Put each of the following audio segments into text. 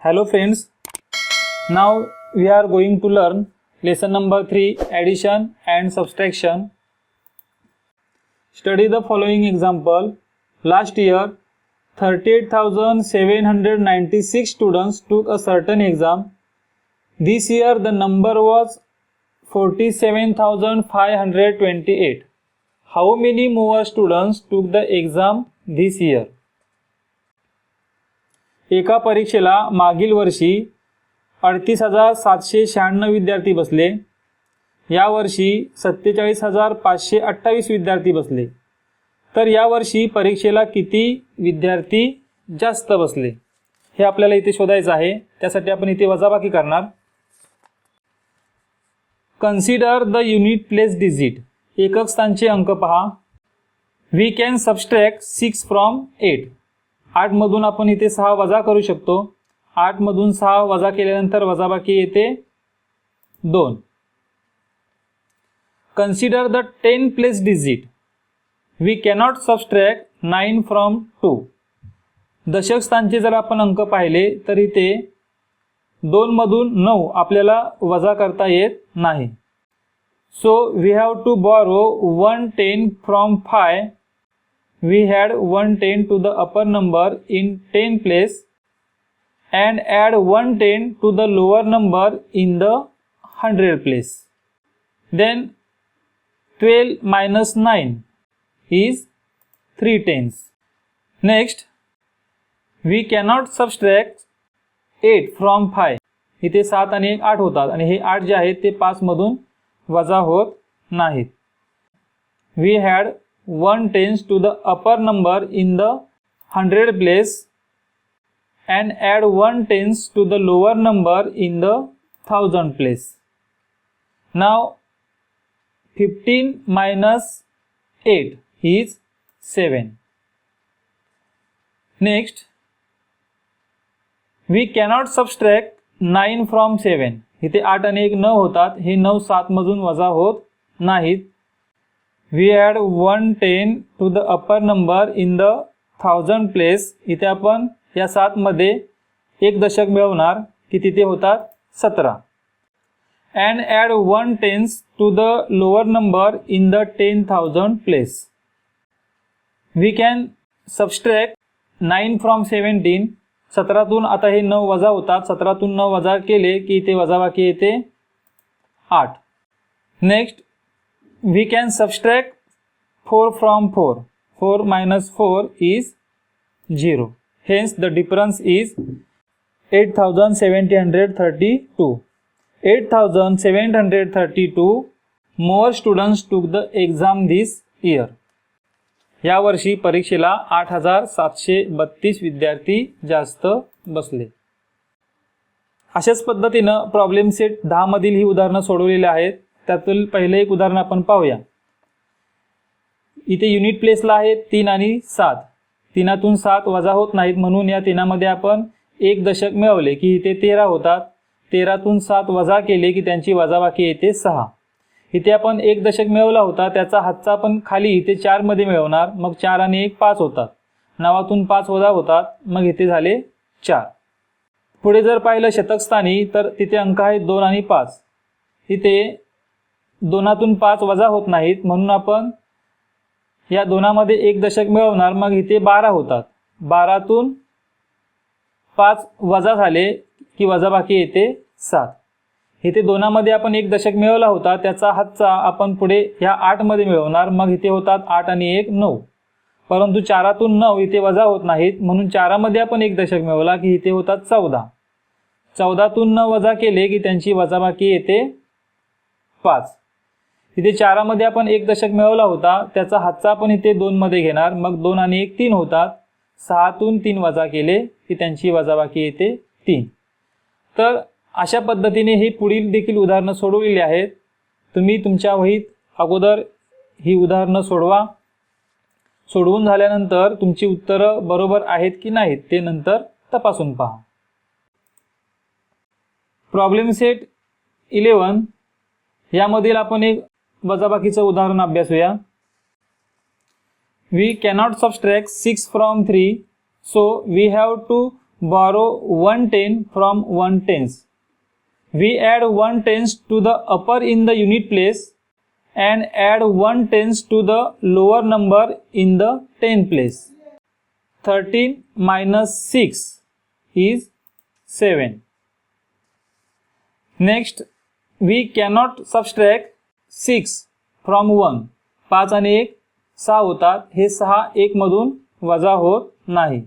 Hello friends, now we are going to learn lesson number 3, addition and subtraction. Study the following example. Last year 38,796 students took a certain exam. This year the number was 47,528. How many more students took the exam this year? एका परीक्षेला मागील वर्षी 38,796 विद्यार्थी बसले. यावर्षी 47,528 विद्यार्थी बसले. तर यावर्षी परीक्षेला किती विद्यार्थी जास्त बसले हे आपल्याला इथे शोधायचं आहे. त्यासाठी आपण इथे वजाबाकी करणार. Consider the unit place digit. एकक स्थानचे अंक पहा. We can subtract 6 from 8. 8 मधून आपण इथे 6 वजा करू शकतो. 8 मधून 6 वजा केल्यानंतर वजाबाकी येते 2. Consider the 10 place digit. We cannot subtract 9 from 2. दशक स्थानचे जर आपण अंक पाहिले तर इथे 2 मधून 9 आपल्याला वजा करता येत नाही. So we have to borrow 110 from 5. We had 110 to the upper number in 10 place and add 110 to the lower number in the 100 place. Then 12 minus 9 is 3 tens. Next, we cannot subtract 8 from 5. इथे 7 आणि 1 8 होतात आणि हे 8 जे आहेत ते 5 मधून वजा होत नाहीत. We had 110 to the upper number in the 100 place and add 110 to the lower number in the 1000 place. Now 15 minus 8 is 7. Next, we cannot subtract 9 from 7. इथे 8 आणि 1 9 होतात. हे 9 7 मधून वजा होत नाहीत. We add 110 to the upper number in the 1000 place. इथे आपण या 7 मध्ये एक दशक मिळवणार की तिथे होतात 17. And add 110 to the lower number in the 10,000 place. We can subtract 9 from 17. 17तून आता हे 9 वजा होतात. 17तून 9 वजा केले की इथे वजाबाकी येते 8. Next, we can subtract 4 from 4. 4 minus 4 is 0. Hence the difference is 8,732. 8,732 more students took the exam this year. या वर्षी परीक्षेला 8,732 विद्यार्थी जास्त बसले. अशाच पद्धतीनं प्रॉब्लेम सेट 10 मधील ही उदाहरणं सोडवलेली आहेत. त्यातील पहिले एक उदाहरण आपण पाहूया. इथे युनिट प्लेसला आहे 3 आणि 7. 3तून 7 वजा होत नाहीत म्हणून या 3मध्ये आपण एक दशक मिळवले की इथे 13 होतात. 13तून 7 वजा केले की त्यांची वजाबाकी येते 6. इथे आपण एक दशक मिळवला होता त्याचा हातचा आपण खाली इथे 4 मध्ये मिळवणार. मग 4 आणि 1 5 होतात. 9तून 5 वजा होतात. मग इथे झाले 4. पुढे जर पाहिलं शतकस्थानी तर तिथे अंक आहेत 2 आणि 5. इथे 2तून 5 वजा होत नाहीत म्हणून आपण या 2मध्ये एक दशक मिळवणार. मग इथे 12 होतात. 12तून 5 वजा झाले की वजाबाकी येते 7. इथे 2मध्ये आपण एक दशक मिळवला होता त्याचा हातचा आपण पुढे ह्या 8 मध्ये मिळवणार. मग इथे होतात 8 आणि 1 9. परंतु 4तून 9 इथे वजा होत नाहीत म्हणून 4मध्ये आपण एक दशक मिळवला की इथे होतात 14. 14तून 9 वजा केले की त्यांची वजाबाकी येते 5. इथे 4मध्ये आपण एक दशक मिळवला होता त्याचा हातचा आपण इथे 2 मध्ये घेणार. मग 2 आणि 1 3 होतात. 6तून 3 वजा केले की त्यांची वजाबाकी येते 3. तर अशा पद्धतीने ही पुढील देखील उदाहरणं सोडवलेली आहेत. तुम्ही तुमच्या वहीत अगोदर ही उदाहरणं सोडवा. सोडवून झाल्यानंतर तुमची उत्तरं बरोबर आहेत की नाहीत ते नंतर तपासून पहा. प्रॉब्लेम सेट 11 यामधील आपण एक वजाबाकीचं उदाहरण अभ्यासूया. We cannot subtract 6 from 3, so we have to borrow 110 from 1/10. We add 1/10 to the upper in the unit place and add 1/10 to the lower number in the 10th place. 13 minus 6 is 7. Next, we cannot subtract 6 from 1. 5 आणि 1 6 होतात. हे 6 1 मधून वजा होत नाही.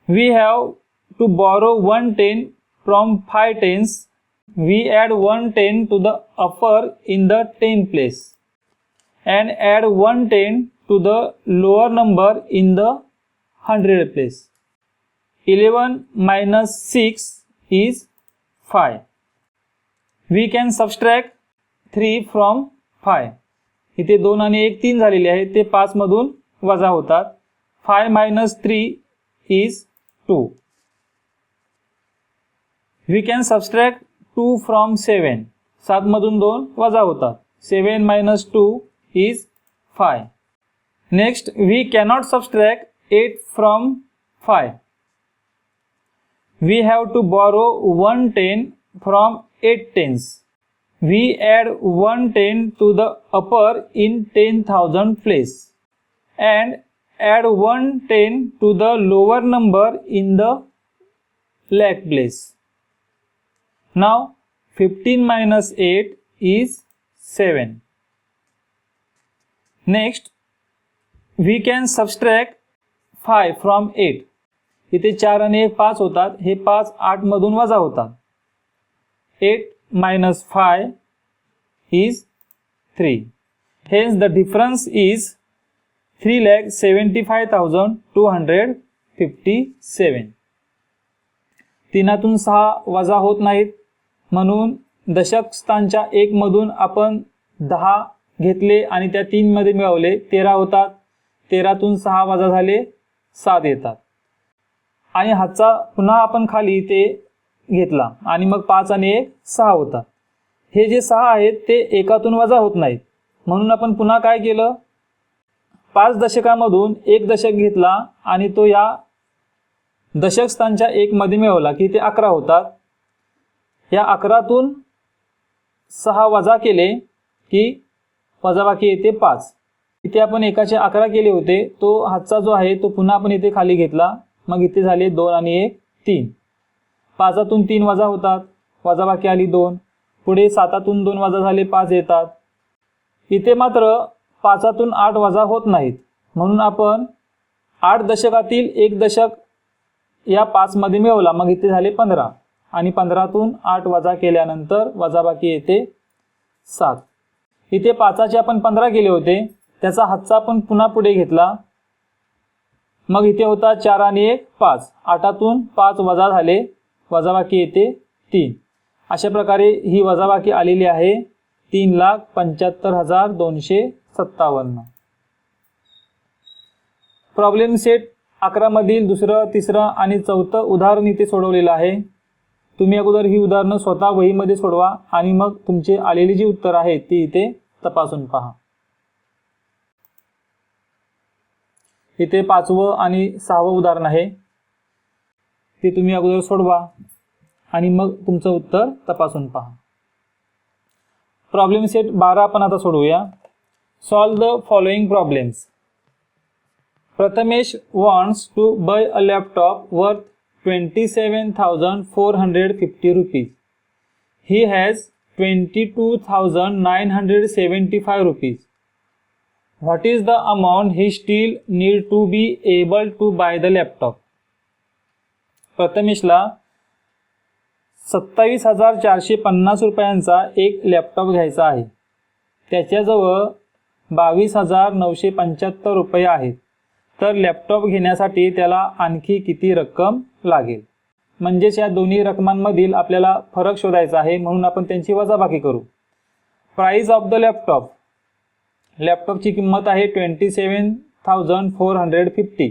We have to borrow 110 from 5/10. We add 110 to the upper in the 10th place and add 110 to the lower number in the 100th place. 11 minus 6 is 5. We can subtract 3 from 5. इथे 2 आणि 1 3 झालेले आहे, ते 5 मधून वजा होतात. 5 minus 3 is 2. We can subtract 2 from 7. 7 मधून 2 वजा होतात. 7 minus 2 is 5. Next, we cannot subtract 8 from 5. We have to borrow 110 from 8/10. We add 110 to the upper in 10,000 place and add 110 to the lower number in the lakh place. Now 15 minus 8 is 7. Next, we can subtract 5 from 8. इथे 4 आणि 1 5 होतात. हे 5 8 मधून वजा होतात. 8 minus 5 is 3. Hence the difference is 3,75,257. तीनातून 6 वजा होत नाहीत, म्हणून दशक स्थानच्या 1 मधून आपण 10 घेतले आणि त्या 3 मध्ये मिळवले 13 होतात. 13तून 6 वजा झाले 7 येतात. आणि हातचा पुन्हा आपण खाली ते घेतला आणि मग 5 आणि 1 6 होतात. हे जे 6 आहेत ते एकातून वजा होत नाहीत, म्हणून आपण पुन्हा काय केलं, 5 दशकामधून 1 दशक घेतला आणि तो या दशक स्थानच्या 1 मध्ये मिळवला की ते 11 होतात. या 11तून 6 वजा केले की वजाबाकी येते 5. इथे आपण एकाचे 11 केले होते, तो हातचा जो आहे तो पुन्हा आपण इथे खाली घेतला. मग इथे झाले 2 आणि 1 3. 5तून 3 वजा होतात, वजाबाकी आली 2. पुढे 7तून 2 वजा झाले 5 येतात. इथे मात्र 5तून 8 वजा होत नाहीत, म्हणून आपण 8 दशकातील 1 दशक या 5 मध्ये मिळवला. मग इथे झाले 15 आणि 15तून 8 वजा केल्यानंतर वजाबाकी येते 7. इथे 5चे आपण 15 केले होते, त्याचा हातचा आपण पुन्हा पुढे घेतला. मग इथे होता 4 आणि 1 5. 8तून 5 वजा झाले, वजाबाकी येते 3. अशा प्रकारे ही वजाबाकी आलेली आहे 3,75,257. प्रॉब्लेम सेट 11 मधील दुसरं, तिसरं आणि चौथं उदाहरण इथे सोडवलेलं आहे. तुम्ही अगोदर ही उदाहरणं स्वतः वहीमध्ये सोडवा आणि मग तुमचे आलेली जी उत्तर आहेत ती इथे तपासून पहा. इथे 5वं आणि 6वं उदाहरण आहे, ते तुम्ही अगोदर सोडवा आणि मग तुमचं उत्तर तपासून पहा. प्रॉब्लेम सेट 12 आपण आता सोडवूया. Solve the following problems. Prathamesh wants to buy a laptop worth 27,450 rupees. He has 22,975 rupees. What is the amount he still need to be able to buy the laptop? प्रथमेशला 27,450 रुपयांचा एक लॅपटॉप घ्यायचा आहे. त्याच्याजवळ 22,975 रुपये आहेत. तर लॅपटॉप घेण्यासाठी त्याला आणखी किती रक्कम लागेल? म्हणजेच या दोन्ही रकमांमधील आपल्याला फरक शोधायचा आहे, म्हणून आपण त्यांची वजाबाकी करू. Price of the laptop. लॅपटॉपची किंमत आहे 27,450.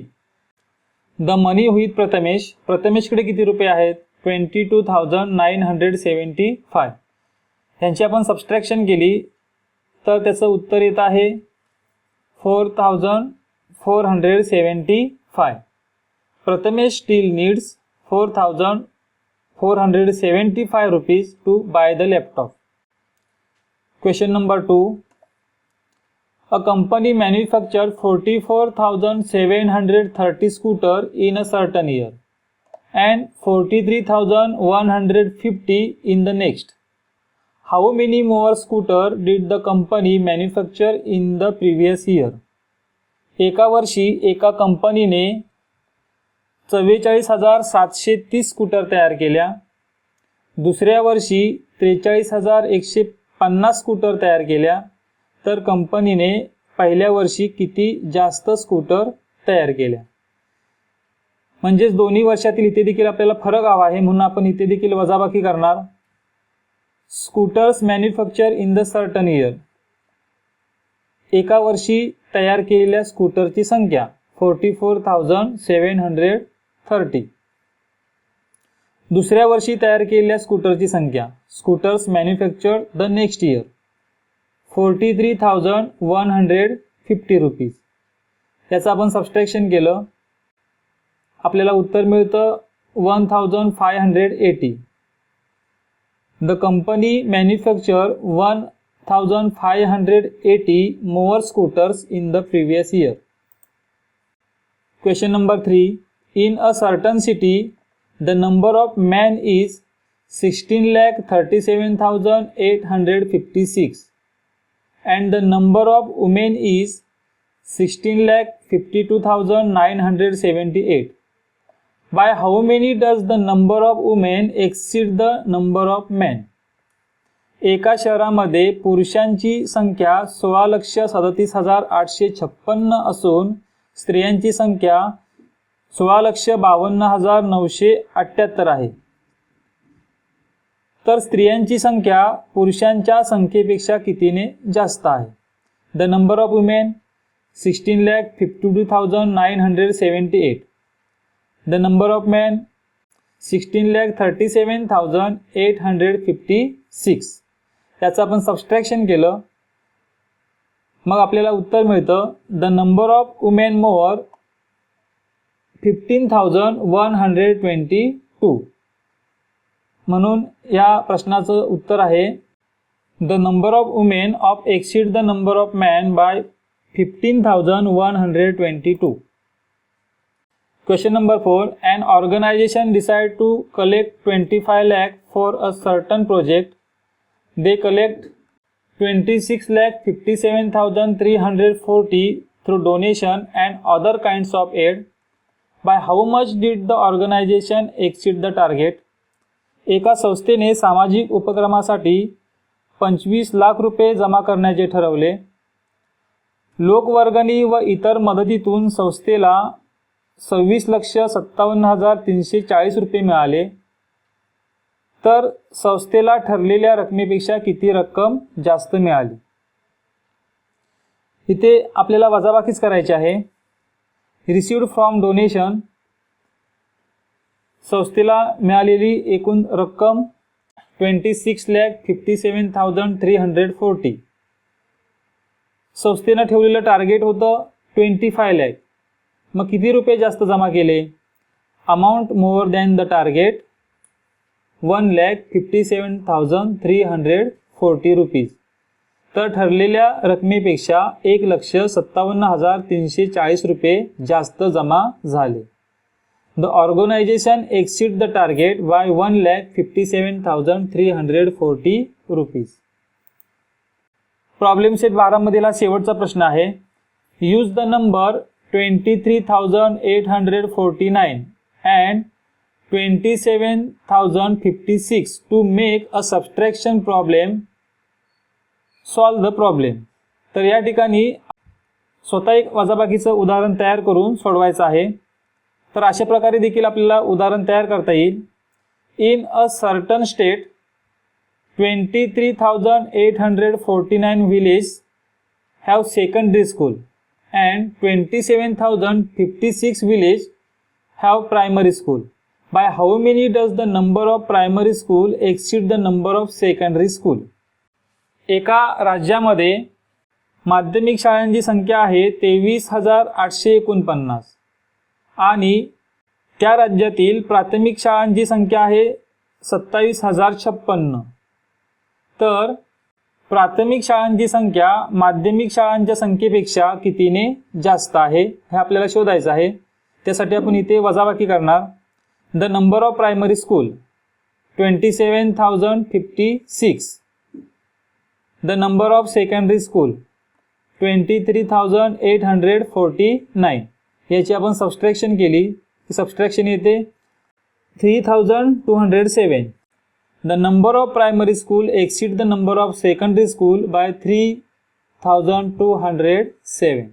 The money with Prathamesh. प्रथमेशकडे किती रुपये आहेत? 22,975. ह्यांची आपण सबस्ट्रॅक्शन केली तर त्याचं उत्तर येत आहे 4,475. Prathamesh still needs 4,475 rupees to buy the laptop. Question number 2. A company manufactured 44,730 scooter in a certain year and 43,150 in the next. How many more scooter did the company manufacture in the previous year? एका वर्षी एका कंपनीने 44,730 scooter तयार केल्या, दुसऱ्या वर्षी 43,150 scooter तयार केल्या, तर कंपनीने पहिल्या वर्षी किती जास्त स्कूटर तयार केल्या. म्हणजेच दोन्ही वर्षातील इथे देखील आपल्याला फरक हवा आहे, म्हणून आपण इथे देखील वजाबाकी करणार. Scooters manufacture in the certain year, एका वर्षी तयार केलेल्या स्कूटरची संख्या 44,730. दुसऱ्या वर्षी तयार केलेल्या स्कूटरची संख्या scooters manufactured the next year 43,150 rupees. याचं आपण सबस्ट्रॅक्शन केलं, आपल्याला उत्तर मिळतं 1,580. The company manufacture 1,580 more scooters in the previous year. Question number 3. In a certain city, the number of men is 16,37,856 and the number of women is 16,52,978. By how many does the number of women exceed the number of men? एका शहरामध्ये पुरुषांची संख्या 16,37,856 असून स्त्रियांची संख्या 16,52,978 आहे. तर स्त्रियांची संख्या पुरुषांच्या संख्येपेक्षा कितीने जास्त आहे? The number of women 16,52,978. The number of man 16,37,856. त्याचं आपण सबस्ट्रॅक्शन केलं, मग आपल्याला उत्तर मिळतं the number of women more 15,122. म्हणून या प्रश्नाचं उत्तर आहे the number of women of exceed the number of man by 15,122. Question number 4. An organization decide to collect 25 lakh for a certain project. They collect 26,57,340 through donation and other kinds of aid. By how much did the organization exceed the target? एका संस्थेने सामाजिक उपक्रमासाठी 25 लाख रुपये जमा करण्याचे ठरवले. लोकवर्गणी व इतर मदतीतून संस्थेला 26,57,340 रुपये मिळाले, तर संस्थेला ठरलेल्या रकमेपेक्षा किती रक्कम जास्त मिळाली? इथे आपल्याला वजाबाकीच करायची आहे. रिसिव्ड फ्रॉम डोनेशन, संस्थेला मिळालेली एकूण रक्कम 26,57,340. संस्थेनं ठेवलेलं टार्गेट होतं 25 लाख. मग किती रुपये जास्त जमा केले? Amount more than the target 1,57,340 rupees. तर ठरलेल्या रकमेपेक्षा 1,57,340 रुपये जास्त जमा झाले. The organisation exceed the target by 1,57,340 rupees. Problem set 12 मधील शेवटचा प्रश्न आहे. Use the number 23,849 and 27,056 to make a subtraction problem. Solve the problem. तर या ठिकाणी स्वतः एक वजाबाकीचं उदाहरण तयार करून सोडवायचं आहे. तर अशा प्रकारे देखील आपल्याला उदाहरण तयार करता येईल. In a certain state 23,849 villages have secondary school and 27,056 villages have primary school. By how many does the number of primary school exceed the number of secondary school? एका राज्यामध्ये माध्यमिक शाळांची संख्या आहे 23,849 आणि त्या राज्यातील प्राथमिक शाळांची संख्या आहे 27,056. तर प्राथमिक शाळांची संख्या माध्यमिक शाळांच्या संख्येपेक्षा कितीने जास्त आहे हे आपल्याला शोधायचं आहे. त्यासाठी आपण इथे वजाबाकी करणार. The number of primary school 27,056. The number of secondary school 23,849. याची आपण सबस्ट्रॅक्शन केली की सबस्ट्रॅक्शन येते 3,207. The number of primary school exceed the number of secondary school by 3,207.